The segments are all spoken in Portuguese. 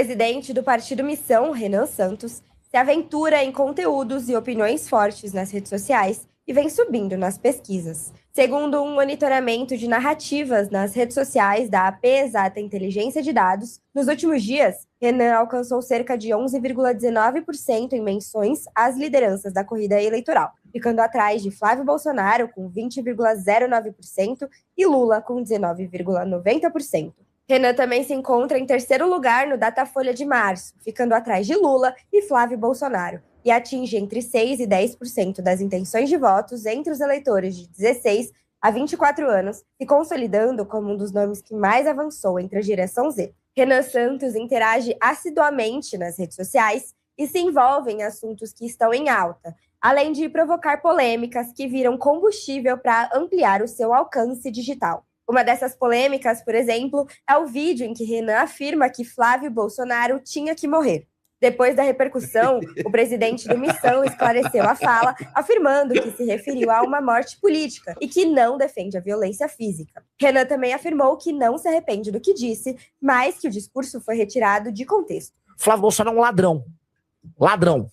presidente do Partido Missão, Renan Santos, se aventura em conteúdos e opiniões fortes nas redes sociais e vem subindo nas pesquisas. Segundo um monitoramento de narrativas nas redes sociais da AP Exata Inteligência de Dados, nos últimos dias, Renan alcançou cerca de 11,19% em menções às lideranças da corrida eleitoral, ficando atrás de Flávio Bolsonaro com 20,09% e Lula com 19,90%. Renan também se encontra em terceiro lugar no Datafolha de março, ficando atrás de Lula e Flávio Bolsonaro, e atinge entre 6% e 10% das intenções de votos entre os eleitores de 16 a 24 anos, se consolidando como um dos nomes que mais avançou entre a geração Z. Renan Santos interage assiduamente nas redes sociais e se envolve em assuntos que estão em alta, além de provocar polêmicas que viram combustível para ampliar o seu alcance digital. Uma dessas polêmicas, por exemplo, é o vídeo em que Renan afirma que Flávio Bolsonaro tinha que morrer. Depois da repercussão, o presidente do Missão esclareceu a fala, afirmando que se referiu a uma morte política e que não defende a violência física. Renan também afirmou que não se arrepende do que disse, mas que o discurso foi retirado de contexto. Flávio Bolsonaro é um ladrão. Ladrão.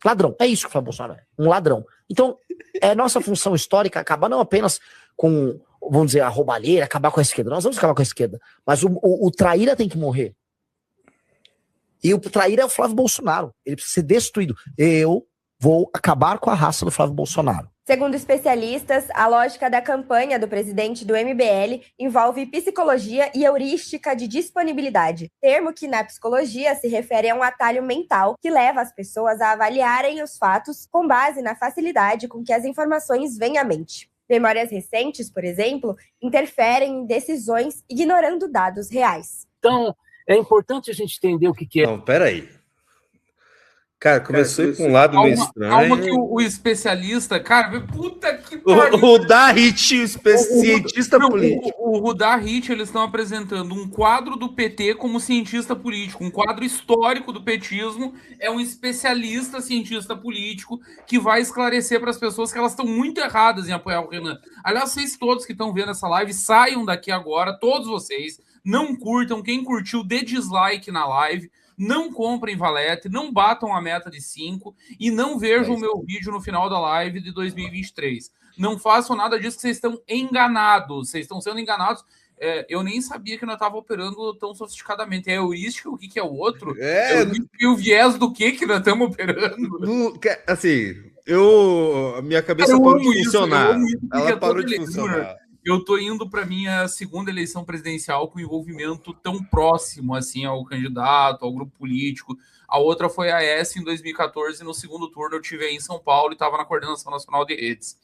Ladrão. É isso que o Flávio Bolsonaro é. Um ladrão. Então, é nossa função histórica acabar não apenas com, vamos dizer, a roubalheira, acabar com a esquerda. Nós vamos acabar com a esquerda. Mas o traíra tem que morrer. E o traíra é o Flávio Bolsonaro. Ele precisa ser destruído. Eu vou acabar com a raça do Flávio Bolsonaro. Segundo especialistas, a lógica da campanha do presidente do MBL envolve psicologia e heurística de disponibilidade, termo que na psicologia se refere a um atalho mental que leva as pessoas a avaliarem os fatos com base na facilidade com que as informações vêm à mente. Memórias recentes, por exemplo, interferem em decisões ignorando dados reais. Então, é importante a gente entender o que é. Não, peraí. Cara, começou a ir pra um lado meio estranho. Calma que o especialista, cara, puta que pariu. O Dahit, o cientista político. O Rudahit, eles estão apresentando um quadro do PT como cientista político, um quadro histórico do petismo, é um especialista cientista político que vai esclarecer para as pessoas que elas estão muito erradas em apoiar o Renan. Aliás, vocês todos que estão vendo essa live, saiam daqui agora, todos vocês, não curtam, quem curtiu, dê dislike na live, não comprem valete, não batam a meta de 5 e não vejam o meu vídeo no final da live de 2023. Não façam nada disso que vocês estão enganados, vocês estão sendo enganados. Eu nem sabia que nós estava operando tão sofisticadamente. É heurística, o que é o outro? E o viés do que nós estamos operando? Assim, a minha cabeça parou de funcionar. Ela parou de funcionar. Eu tô indo para minha segunda eleição presidencial com envolvimento tão próximo assim ao candidato, ao grupo político. A outra foi a S em 2014, no segundo turno eu tive aí em São Paulo e estava na Coordenação Nacional de Redes.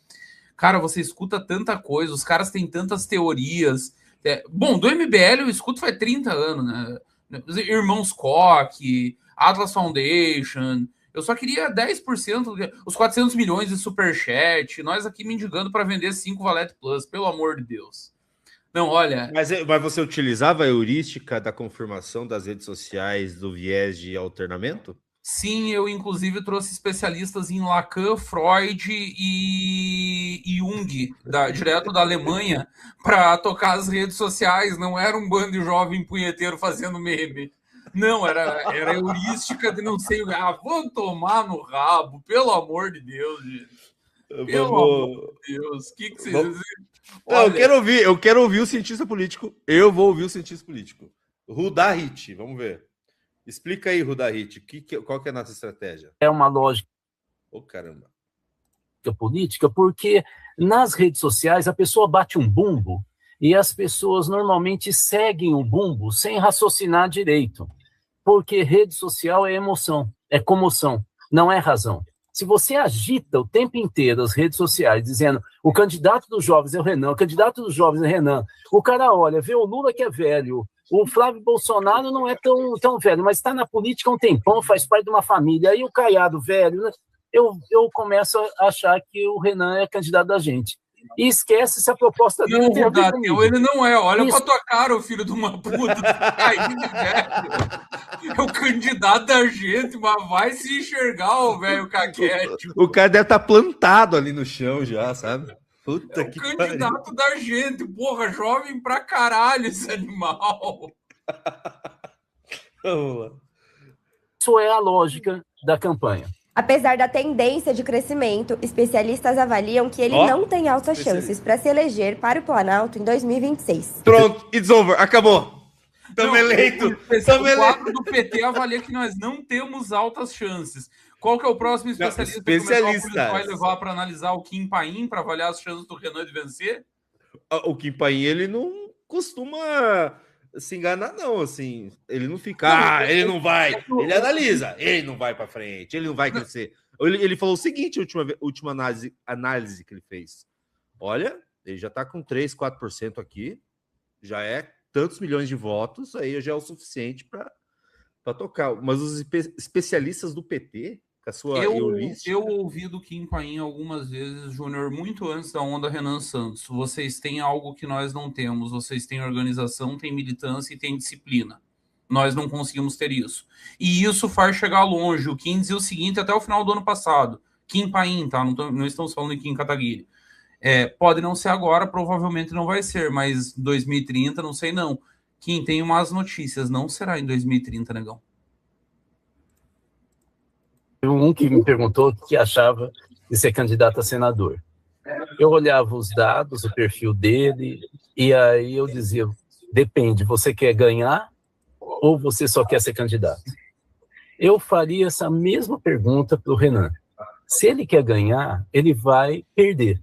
Cara, você escuta tanta coisa, os caras têm tantas teorias. Bom, do MBL eu escuto faz 30 anos, né? Irmãos Koch, Atlas Foundation. Eu só queria 10%, os 400 milhões de superchat, nós aqui mendigando para vender 5 Valete Plus, pelo amor de Deus. Não, olha... Mas você utilizava a heurística da confirmação das redes sociais do viés de alternamento? Sim, eu inclusive trouxe especialistas em Lacan, Freud e Jung, direto da Alemanha, para tocar as redes sociais. Não era um bando de jovem punheteiro fazendo meme. Não, era heurística de não sei o que. Vou tomar no rabo, pelo amor de Deus, gente. Pelo amor de Deus. O que vocês dizem? Eu quero ouvir o cientista político. Eu vou ouvir o cientista político. Rudahit, vamos ver. Explica aí, Rudahit, qual que é a nossa estratégia? É uma lógica caramba. política, porque nas redes sociais a pessoa bate um bumbo e as pessoas normalmente seguem o bumbo sem raciocinar direito. Porque rede social é emoção, é comoção, não é razão. Se você agita o tempo inteiro as redes sociais dizendo o candidato dos jovens é o Renan, o candidato dos jovens é o Renan, o cara olha, vê o Lula que é velho, o Flávio Bolsonaro não é tão velho, mas está na política há um tempão, faz parte de uma família, aí o Caiado velho, né? eu começo a achar que o Renan é candidato da gente. E esquece se a proposta dele tem a ver comigo. Ele não é. Olha pra tua cara, o filho de uma puta. É o candidato da gente, mas vai se enxergar o velho caquete. O cara deve estar plantado ali no chão já, sabe? Puta que pariu. É o candidato da gente, porra, jovem pra caralho esse animal. Vamos lá. Isso é a lógica da campanha. Apesar da tendência de crescimento, especialistas avaliam que ele Ó, não tem altas especialista. chances para se eleger para o Planalto em 2026. Pronto, it's over, acabou. Estamos eleitos. O quadro do PT avalia que nós não temos altas chances. Qual que é o próximo especialista que o Metrópolis vai levar para analisar o Kim Paim, para avaliar as chances do Renan de vencer? O Kim Paim, ele não costuma se enganar, não, assim. Ele não fica, ele não vai. Ele analisa, ele não vai para frente, ele não vai crescer. Ele falou o seguinte, última análise que ele fez. Olha, ele já está com 3, 4% aqui, já é tantos milhões de votos, aí já é o suficiente para tocar. Mas os especialistas do PT, com a sua eu ouvi do Kim Paim algumas vezes, Júnior, muito antes da onda Renan Santos. Vocês têm algo que nós não temos. Vocês têm organização, têm militância e têm disciplina. Nós não conseguimos ter isso. E isso faz chegar longe. O Kim dizia o seguinte até o final do ano passado. Kim Paim, tá? Não estamos falando de Kim Kataguiri. Pode não ser agora, provavelmente não vai ser, mas 2030, não sei não. Kim, tem umas notícias, não será em 2030, negão. Um que me perguntou o que achava de ser candidato a senador. Eu olhava os dados, o perfil dele, e aí eu dizia, depende, você quer ganhar ou você só quer ser candidato? Eu faria essa mesma pergunta para o Renan. Se ele quer ganhar, ele vai perder.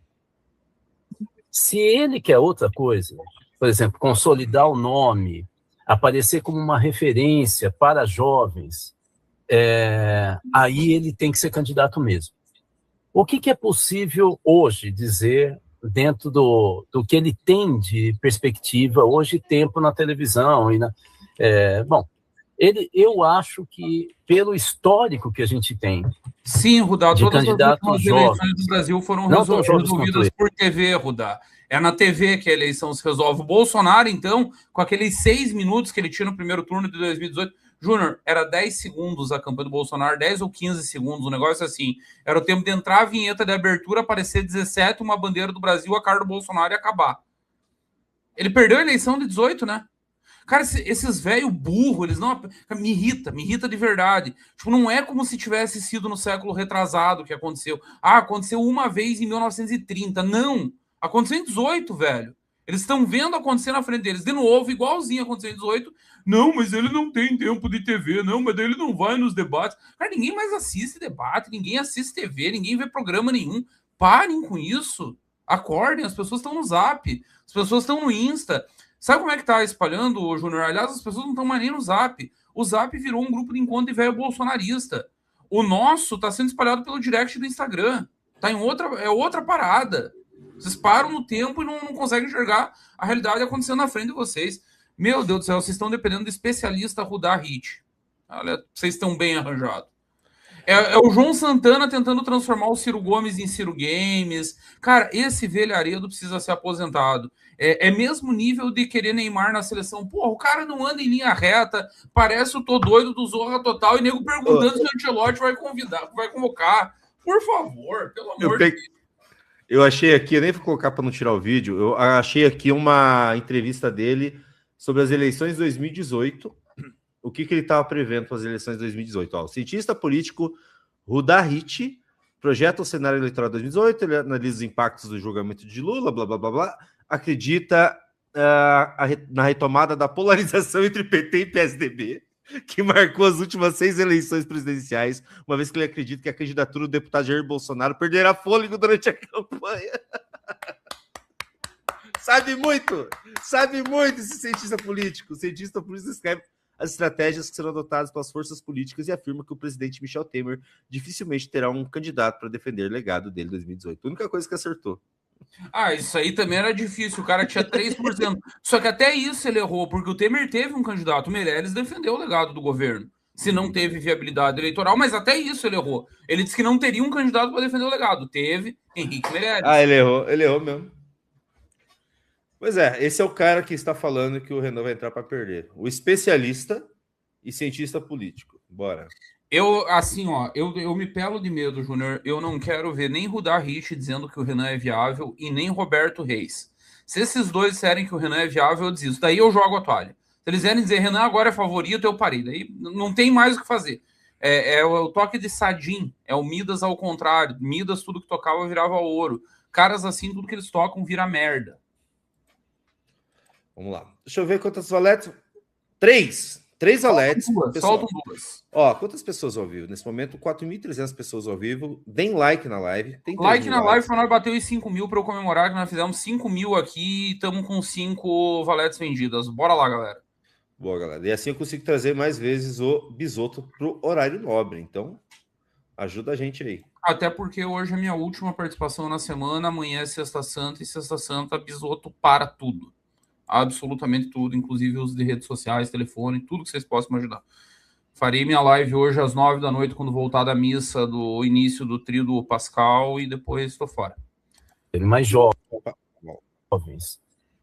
Se ele quer outra coisa, por exemplo, consolidar o nome, aparecer como uma referência para jovens, aí ele tem que ser candidato mesmo. O que é possível hoje dizer dentro do que ele tem de perspectiva hoje, tempo na televisão? Eu acho que pelo histórico que a gente tem. Sim, Rudá, todas as últimas eleições do Brasil foram resolvidas por TV, Rudá. É na TV que a eleição se resolve. O Bolsonaro, então, com aqueles 6 minutos que ele tinha no primeiro turno de 2018, Júnior, era 10 segundos a campanha do Bolsonaro, 10 ou 15 segundos, um negócio assim. Era o tempo de entrar a vinheta de abertura, aparecer 17, uma bandeira do Brasil, a cara do Bolsonaro e acabar. Ele perdeu a eleição de 18, né? Cara, esses velhos burros, eles não... Me irrita de verdade. Tipo, não é como se tivesse sido no século retrasado que aconteceu. Aconteceu uma vez em 1930. Não! Aconteceu em 18, velho. Eles estão vendo acontecer na frente deles. De novo, igualzinho aconteceu em 18. Não, mas ele não tem tempo de TV. Não, mas ele não vai nos debates. Cara, ninguém mais assiste debate. Ninguém assiste TV. Ninguém vê programa nenhum. Parem com isso. Acordem. As pessoas estão no Zap. As pessoas estão no Insta. Sabe como é que tá espalhando, Júnior? Aliás, as pessoas não estão mais nem no Zap. O Zap virou um grupo de encontro de velho bolsonarista. O nosso tá sendo espalhado pelo direct do Instagram. Tá em outra parada. Vocês param no tempo e não conseguem enxergar a realidade acontecendo na frente de vocês. Meu Deus do céu, vocês estão dependendo de especialista Rudá Hit. Olha, vocês estão bem arranjados. É o João Santana tentando transformar o Ciro Gomes em Ciro Games. Cara, esse velharedo precisa ser aposentado. É mesmo nível de querer Neymar na seleção. Porra, o cara não anda em linha reta, parece o Tô Doido do Zorra Total, e nego perguntando se o Ancelotti vai convocar. Por favor, pelo amor de Deus. Eu achei aqui, eu nem vou colocar para não tirar o vídeo, eu achei aqui uma entrevista dele sobre as eleições de 2018, o que ele estava prevendo para as eleições de 2018. O cientista político Rudá Hit projeta o cenário eleitoral de 2018, ele analisa os impactos do julgamento de Lula, blá, blá, blá, blá, acredita na retomada da polarização entre PT e PSDB, que marcou as últimas 6 eleições presidenciais, uma vez que ele acredita que a candidatura do deputado Jair Bolsonaro perderá fôlego durante a campanha. Sabe muito esse cientista político. O cientista político escreve as estratégias que serão adotadas pelas forças políticas e afirma que o presidente Michel Temer dificilmente terá um candidato para defender o legado dele em 2018. A única coisa que acertou. Isso aí também era difícil, o cara tinha 3%. Só que até isso ele errou, porque o Temer teve um candidato, o Meirelles defendeu o legado do governo, se não teve viabilidade eleitoral, mas até isso ele errou. Ele disse que não teria um candidato para defender o legado. Teve Henrique Meirelles. Ele errou mesmo. Pois é, esse é o cara que está falando que o Renan vai entrar para perder. O especialista e cientista político. Bora. Eu me pelo de medo, Júnior. Eu não quero ver nem Rudá Hit dizendo que o Renan é viável e nem Roberto Reis. Se esses dois disserem que o Renan é viável, eu desisto. Daí eu jogo a toalha. Se eles vierem dizer, Renan agora é favorito, eu parei. Daí não tem mais o que fazer. É o toque de Sadim, é o Midas ao contrário. Midas, tudo que tocava virava ouro. Caras assim, tudo que eles tocam vira merda. Vamos lá. Deixa eu ver quantas valetes. 3 valetes. Soltam duas. Ó, quantas pessoas ao vivo? Nesse momento, 4.300 pessoas ao vivo. Deem like na live. Tem Like na live para nós bater os 5 mil para eu comemorar que nós fizemos 5 mil aqui e estamos com 5 valetes vendidas. Bora lá, galera. Boa, galera. E assim eu consigo trazer mais vezes o Bisoto pro horário nobre. Então, ajuda a gente aí. Até porque hoje é minha última participação na semana. Amanhã é Sexta Santa e Sexta Santa Bisoto para tudo. Absolutamente tudo, inclusive uso de redes sociais, telefone, tudo que vocês possam imaginar. Farei minha live hoje às 9 da noite, quando voltar da missa do início do trio do Pascal, e depois estou fora. Mais jovens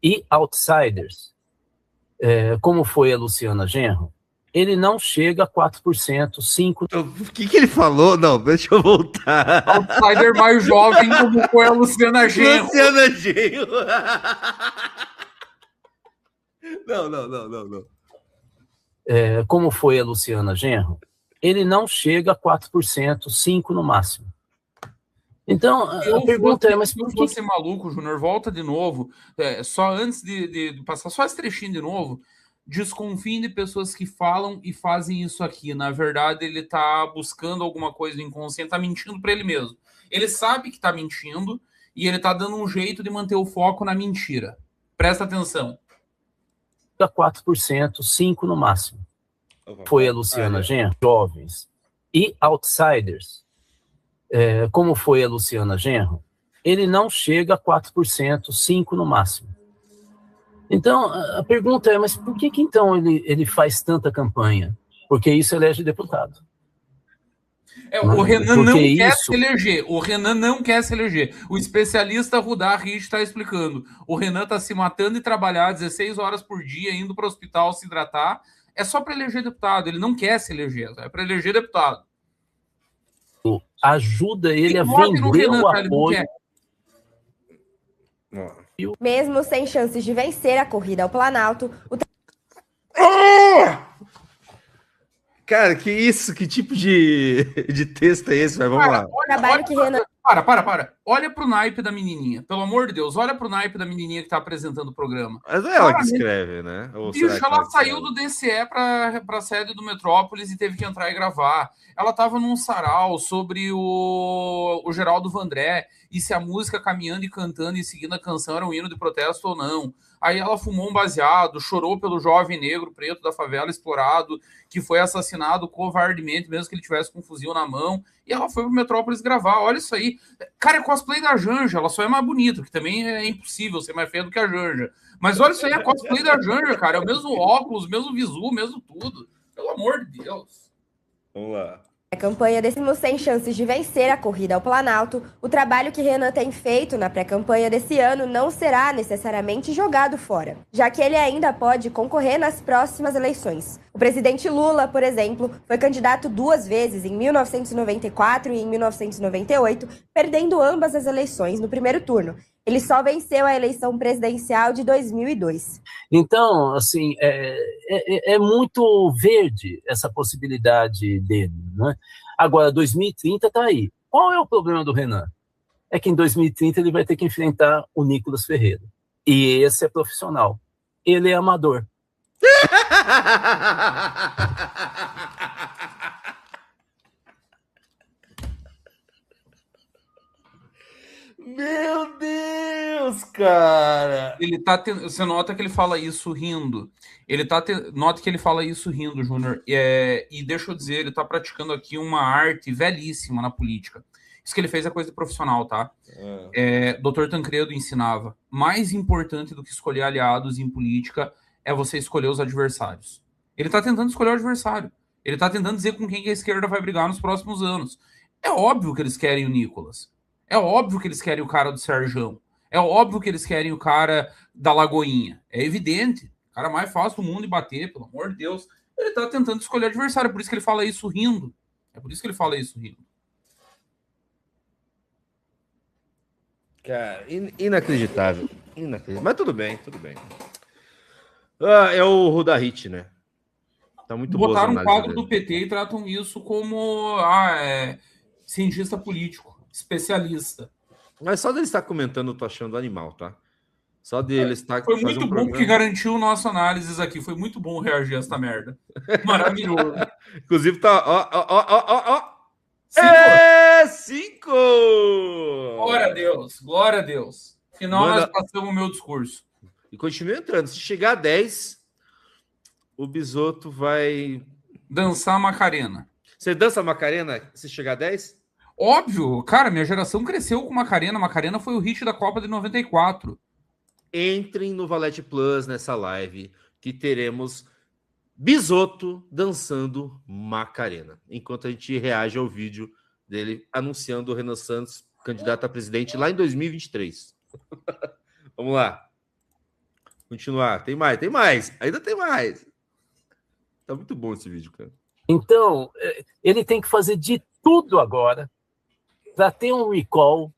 e outsiders, como foi a Luciana Genro, ele não chega a 4%, 5%. O que ele falou? Não, deixa eu voltar. Outsider mais jovem, como foi a Luciana Genro. Luciana Genro. Não. Como foi a Luciana Genro, ele não chega a 4%, 5% no máximo. Então, a pergunta é, mas por que... você maluco, Júnior, volta de novo. Só antes de passar só esse trechinho de novo, desconfiem de pessoas que falam e fazem isso aqui. Na verdade, ele tá buscando alguma coisa inconsciente, tá mentindo para ele mesmo. Ele sabe que tá mentindo e ele tá dando um jeito de manter o foco na mentira. Presta atenção. 4%, 5% no máximo. Foi a Luciana Genro, jovens e outsiders, como foi a Luciana Genro, ele não chega a 4%, 5% no máximo. Então, a pergunta é, mas por que então ele faz tanta campanha? Porque isso elege deputado. O Renan não quer se eleger. O Renan não quer se eleger. O especialista Rudá Rich está explicando. O Renan está se matando e trabalhar 16 horas por dia, indo para o hospital se hidratar. É só para eleger deputado. Ele não quer se eleger. É para eleger deputado. Ajuda ele a vender o apoio. Mesmo sem chances de vencer a corrida ao Planalto, Cara, que isso? Que tipo de texto é esse? Mas vamos lá. Para. Olha pro naipe da menininha. Pelo amor de Deus, olha pro naipe da menininha que tá apresentando o programa. Mas é ela que escreve, né? Bicho, ela saiu do DCE pra sede do Metrópolis e teve que entrar e gravar. Ela tava num sarau sobre o Geraldo Vandré e se a música Caminhando e Cantando e Seguindo a Canção era um hino de protesto ou não. Aí ela fumou um baseado, chorou pelo jovem negro preto da favela explorado, que foi assassinado covardemente, mesmo que ele tivesse com um fuzil na mão, e ela foi pro Metrópolis gravar. Olha isso aí. Cara, é cosplay da Janja, ela só é mais bonita, que também é impossível ser mais feia do que a Janja. Mas olha isso aí, é cosplay da Janja, cara. É o mesmo óculos, mesmo visu, mesmo tudo. Pelo amor de Deus. Vamos lá. A campanha mesmo sem chances de vencer a corrida ao Planalto, o trabalho que Renan tem feito na pré-campanha desse ano não será necessariamente jogado fora, já que ele ainda pode concorrer nas próximas eleições. O presidente Lula, por exemplo, foi candidato 2 vezes, em 1994 e em 1998, perdendo ambas as eleições no primeiro turno. Ele só venceu a eleição presidencial de 2002. Então, assim, é muito verde essa possibilidade dele, né? Agora, 2030 está aí. Qual é o problema do Renan? É que em 2030 ele vai ter que enfrentar o Nicolas Ferreira. E esse é profissional. Ele é amador. Meu Deus, cara! Ele tá Você nota que ele fala isso rindo. Nota que ele fala isso rindo, Júnior. E deixa eu dizer, ele tá praticando aqui uma arte velhíssima na política. Isso que ele fez é coisa de profissional, tá? Dr. Tancredo ensinava. Mais importante do que escolher aliados em política é você escolher os adversários. Ele tá tentando escolher o adversário. Ele tá tentando dizer com quem que a esquerda vai brigar nos próximos anos. É óbvio que eles querem o Nicolas. É óbvio que eles querem o cara do Serjão. É óbvio que eles querem o cara da Lagoinha. É evidente. O cara mais fácil do mundo de bater, pelo amor de Deus. Ele tá tentando escolher adversário. Por isso que ele fala isso rindo. É por isso que ele fala isso rindo. Cara, inacreditável. Inacreditável. Mas tudo bem, tudo bem. É o Rudahit, né? Tá muito boa. Botaram um quadro do PT e tratam isso como cientista político, especialista. Mas só dele estar comentando, eu tô achando animal, tá? Só dele estar... Foi muito bom porque garantiu nossa análise aqui. Foi muito bom reagir a essa merda. Maravilhoso. Inclusive tá... Ó. 5! Glória a Deus, glória a Deus. Final nós passamos o meu discurso. E continua entrando. Se chegar a 10, o Bisotto vai... Dançar Macarena. Você dança Macarena se chegar a 10? Óbvio. Cara, minha geração cresceu com Macarena. Macarena foi o hit da Copa de 94. Entrem no Valete Plus nessa live que teremos Bisotto dançando Macarena. Enquanto a gente reage ao vídeo dele anunciando o Renan Santos candidato a presidente lá em 2023. Vamos lá. Continuar. Tem mais. Ainda tem mais. Tá muito bom esse vídeo, cara. Então, ele tem que fazer de tudo agora para ter um recall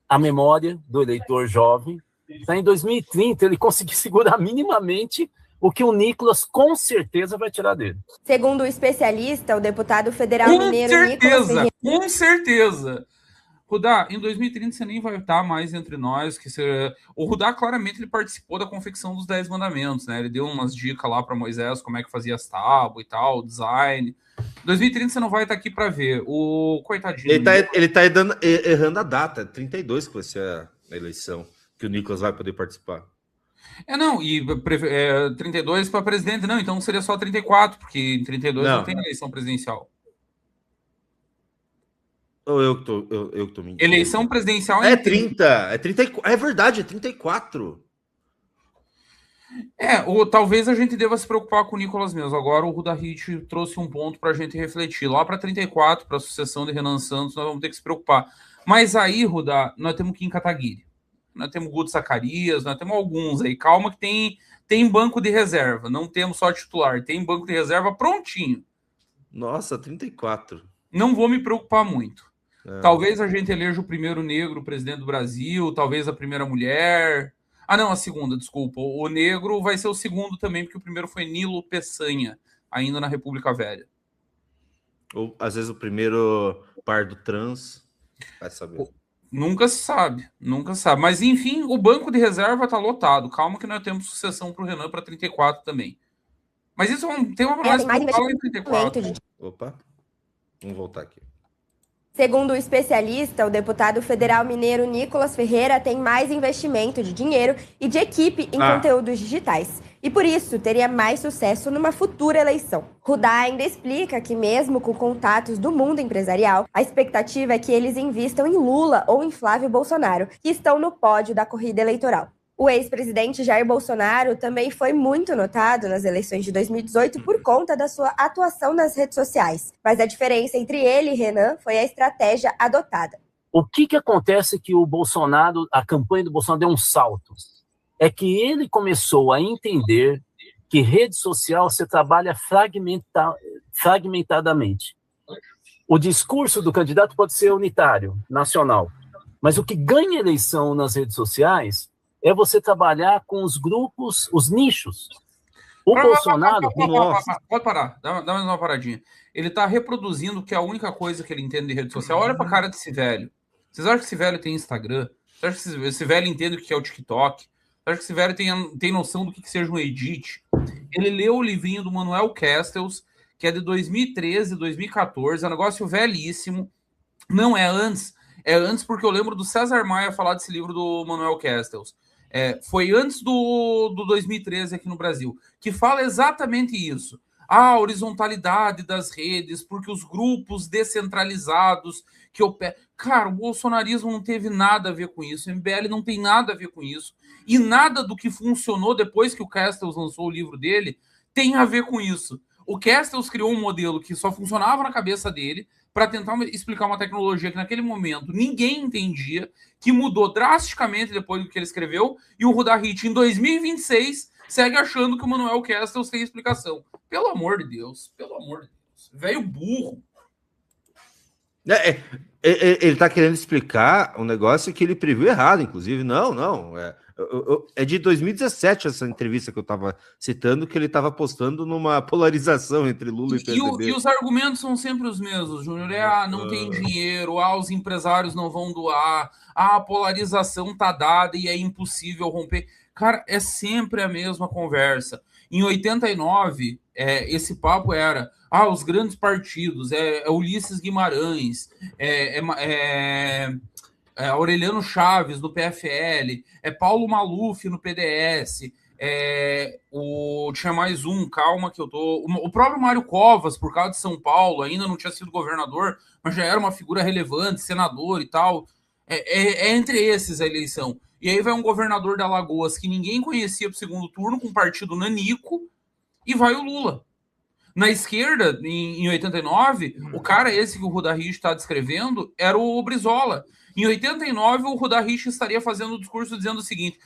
à memória do eleitor jovem. Tá em 2030, ele conseguir segurar minimamente o que o Nicolas com certeza vai tirar dele. Segundo o especialista, o deputado federal mineiro Nicolas Ferreira... Com certeza! Rudá, em 2030 você nem vai estar mais entre nós. O Rudá, claramente, ele participou da confecção dos 10 mandamentos, né? Ele deu umas dicas lá para Moisés, como é que fazia as tábuas e tal, design. Em 2030 você não vai estar aqui para ver. O coitadinho... Ele tá errando a data. 32 que vai ser a eleição, que o Nicolas vai poder participar. Não, e 32 para presidente, não, então seria só 34, porque em 32 não tem eleição presidencial. Ou eu que tô mentindo? Eleição presidencial é 30. É 34. É verdade, é 34. Ou talvez a gente deva se preocupar com o Nicolas mesmo. Agora o Rudahit trouxe um ponto para a gente refletir. Lá para 34, para a sucessão de Renan Santos, nós vamos ter que se preocupar. Mas aí, Rudá, nós temos Kim Kataguiri. Nós temos Guto Zacarias, nós temos alguns aí. Calma que tem banco de reserva. Não temos só titular, tem banco de reserva prontinho. Nossa, 34. Não vou me preocupar muito. Talvez a gente eleja o primeiro negro presidente do Brasil, talvez a primeira mulher. Não, a segunda, desculpa. O negro vai ser o segundo também, porque o primeiro foi Nilo Peçanha, ainda na República Velha. Ou, às vezes, o primeiro pardo trans, vai saber. Nunca se sabe. Mas, enfim, o banco de reserva está lotado. Calma que nós temos sucessão para o Renan para 34 também. Mas isso é um tema para nós falar em 34. Opa, vamos voltar aqui. Segundo o especialista, o deputado federal mineiro Nicolas Ferreira tem mais investimento de dinheiro e de equipe em conteúdos digitais. E por isso teria mais sucesso numa futura eleição. Rudá ainda explica que mesmo com contatos do mundo empresarial, a expectativa é que eles invistam em Lula ou em Flávio Bolsonaro, que estão no pódio da corrida eleitoral. O ex-presidente Jair Bolsonaro também foi muito notado nas eleições de 2018 por conta da sua atuação nas redes sociais. Mas a diferença entre ele e Renan foi a estratégia adotada. O que acontece que o Bolsonaro, a campanha do Bolsonaro deu um salto? É que ele começou a entender que rede social você trabalha fragmentadamente. O discurso do candidato pode ser unitário, nacional, mas o que ganha eleição nas redes sociais é você trabalhar com os grupos, os nichos. O Bolsonaro... Pode parar, dá mais uma paradinha. Ele está reproduzindo que é a única coisa que ele entende de rede social. Olha para a cara desse velho. Vocês acham que esse velho tem Instagram? Vocês acham que esse velho entende o que é o TikTok? Vocês acham que esse velho tem noção do que seja um edit? Ele leu o livrinho do Manuel Castells, que é de 2013, 2014. É um negócio velhíssimo. Não é antes. É antes porque eu lembro do César Maia falar desse livro do Manuel Castells. Foi antes do 2013 aqui no Brasil, que fala exatamente isso. A horizontalidade das redes, porque os grupos descentralizados que operam... Cara, o bolsonarismo não teve nada a ver com isso, o MBL não tem nada a ver com isso, e nada do que funcionou depois que o Castells lançou o livro dele tem a ver com isso. O Castells criou um modelo que só funcionava na cabeça dele para tentar explicar uma tecnologia que naquele momento ninguém entendia, que mudou drasticamente depois do que ele escreveu, e o Rudahit, em 2026, segue achando que o Manuel Castells tem explicação. Pelo amor de Deus. Velho burro. Ele está querendo explicar um negócio que ele previu errado, inclusive. Não. É de 2017 essa entrevista que eu estava citando, que ele estava apostando numa polarização entre Lula e PSDB. E os argumentos são sempre os mesmos, Júnior. Não tem dinheiro, os empresários não vão doar, a polarização tá dada e é impossível romper. Cara, é sempre a mesma conversa. Em 89, esse papo era os grandes partidos, Ulisses Guimarães, Aureliano Chaves no PFL, Paulo Maluf no PDS, tinha mais um, calma que eu tô... O próprio Mário Covas, por causa de São Paulo, ainda não tinha sido governador, mas já era uma figura relevante, senador e tal. Entre esses a eleição. E aí vai um governador de Alagoas que ninguém conhecia pro segundo turno, com um partido nanico, e vai o Lula. Na esquerda, em 89, o cara esse que o Ruda Rich está descrevendo era o Brizola. Em 89, o Ruda Rich estaria fazendo o discurso dizendo o seguinte: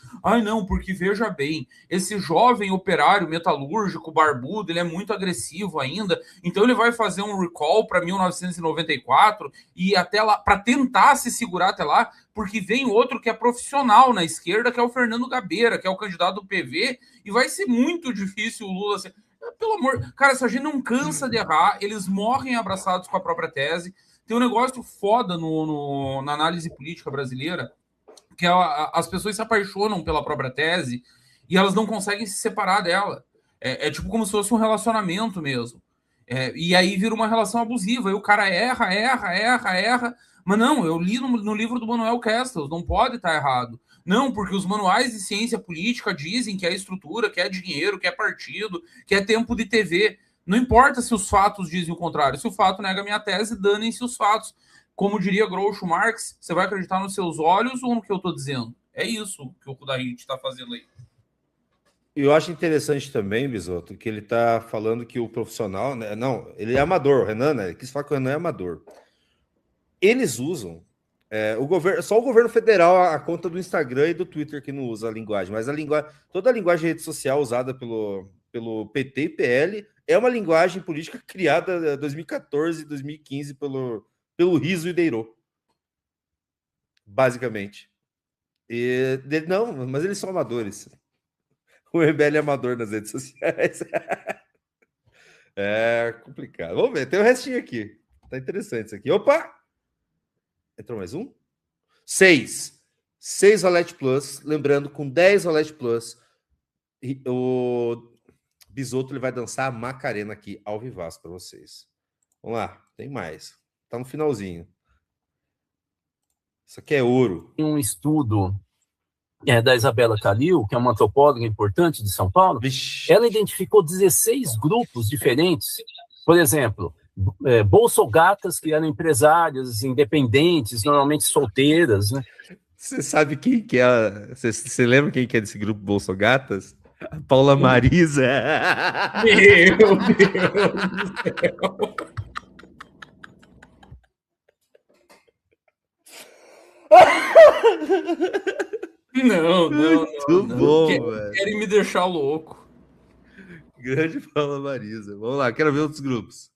não, porque veja bem, esse jovem operário metalúrgico, barbudo, ele é muito agressivo ainda, então ele vai fazer um recall para 1994 e até lá, para tentar se segurar até lá, porque vem outro que é profissional na esquerda, que é o Fernando Gabeira, que é o candidato do PV, e vai ser muito difícil o Lula... Pelo amor... Cara, essa gente não cansa de errar, eles morrem abraçados com a própria tese. Tem um negócio foda na análise política brasileira, que as pessoas se apaixonam pela própria tese e elas não conseguem se separar dela. É tipo como se fosse um relacionamento mesmo. E aí vira uma relação abusiva. E o cara erra. Mas não, eu li no livro do Manuel Castells, não pode estar errado. Não, porque os manuais de ciência política dizem que é estrutura, que é dinheiro, que é partido, que é tempo de TV. Não importa se os fatos dizem o contrário. Se o fato nega a minha tese, danem-se os fatos. Como diria Groucho Marx, você vai acreditar nos seus olhos ou no que eu estou dizendo? É isso que o Kudarit está fazendo aí. Eu acho interessante também, Bisotto, que ele está falando que o profissional... Né, não, ele é amador, o Renan, né? Ele quis falar que o Renan é amador. Eles usam... só o governo federal, a conta do Instagram e do Twitter que não usa a linguagem, mas toda a linguagem de rede social usada pelo PT e PL é uma linguagem política criada em 2014 e 2015 pelo Riso e Deirô, basicamente. Não, mas eles são amadores. O MBL é amador nas redes sociais. É complicado. Vamos ver, tem o restinho aqui. Tá interessante isso aqui. Opa! Entrou mais um? 6 Rolete Plus. Lembrando, com 10 Rolete Plus, o Bisotto ele vai dançar a Macarena aqui ao vivaço para vocês. Vamos lá, tem mais. Tá no finalzinho. Isso aqui é ouro. Um estudo da Isabela Calil, que é uma antropóloga importante de São Paulo. Vixe. Ela identificou 16 grupos diferentes. Por exemplo, bolsogatas, que eram empresárias independentes, normalmente solteiras, né? Você sabe quem que é? Você lembra quem que é desse grupo Bolsogatas? A Paula Marisa. Meu Deus do céu. Não. Muito bom, velho. Querem me deixar louco. Grande Paula Marisa. Vamos lá, quero ver outros grupos.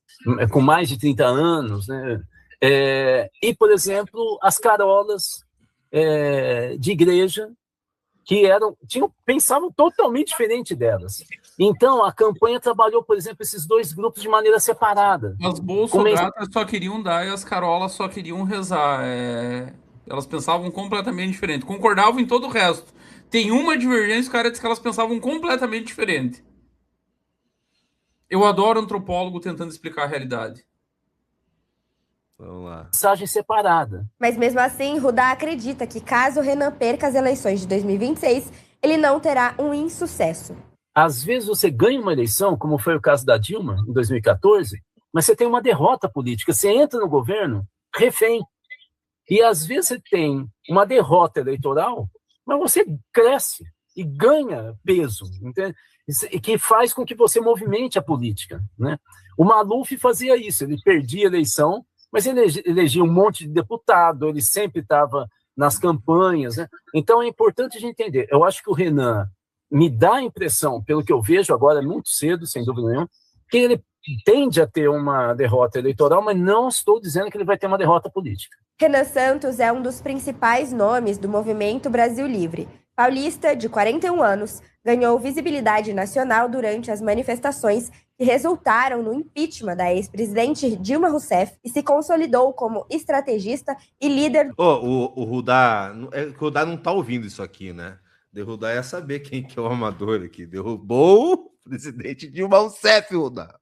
Com mais de 30 anos, né? E, por exemplo, as carolas de igreja que pensavam totalmente diferente delas. Então, a campanha trabalhou, por exemplo, esses dois grupos de maneira separada. As bolsogatas só queriam dar e as carolas só queriam rezar. Elas pensavam completamente diferente. Concordavam em todo o resto. Tem uma divergência, o cara disse que elas pensavam completamente diferente. Eu adoro antropólogo tentando explicar a realidade. Vamos lá. Mensagem separada. Mas mesmo assim, Ruda acredita que caso Renan perca as eleições de 2026, ele não terá um insucesso. Às vezes você ganha uma eleição, como foi o caso da Dilma, em 2014, mas você tem uma derrota política. Você entra no governo refém. E às vezes você tem uma derrota eleitoral, mas você cresce e ganha peso, entende? E que faz com que você movimente a política, né? O Maluf fazia isso, ele perdia a eleição, mas ele elegia um monte de deputado, ele sempre estava nas campanhas, né? Então é importante a gente entender. Eu acho que o Renan me dá a impressão, pelo que eu vejo agora, muito cedo, sem dúvida nenhuma, que ele tende a ter uma derrota eleitoral, mas não estou dizendo que ele vai ter uma derrota política. Renan Santos é um dos principais nomes do movimento Brasil Livre. Paulista, de 41 anos, ganhou visibilidade nacional durante as manifestações que resultaram no impeachment da ex-presidente Dilma Rousseff e se consolidou como estrategista e líder. O Rudá, o Rudá não tá ouvindo isso aqui, né? O Rudá ia saber quem que é o amador aqui. Derrubou o presidente Dilma Rousseff, Rudá.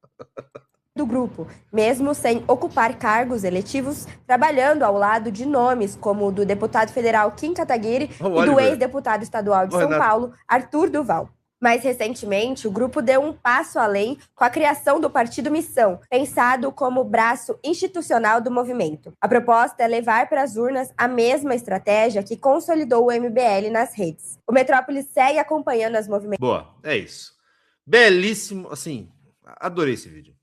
Do grupo, mesmo sem ocupar cargos eletivos, trabalhando ao lado de nomes como o do deputado federal Kim Kataguiri e do ex-deputado estadual de São Paulo, Arthur Duval. Mais recentemente, o grupo deu um passo além com a criação do Partido Missão, pensado como braço institucional do movimento. A proposta é levar para as urnas a mesma estratégia que consolidou o MBL nas redes. O Metrópolis segue acompanhando as movimentações. Boa, é isso. Belíssimo, assim, adorei esse vídeo.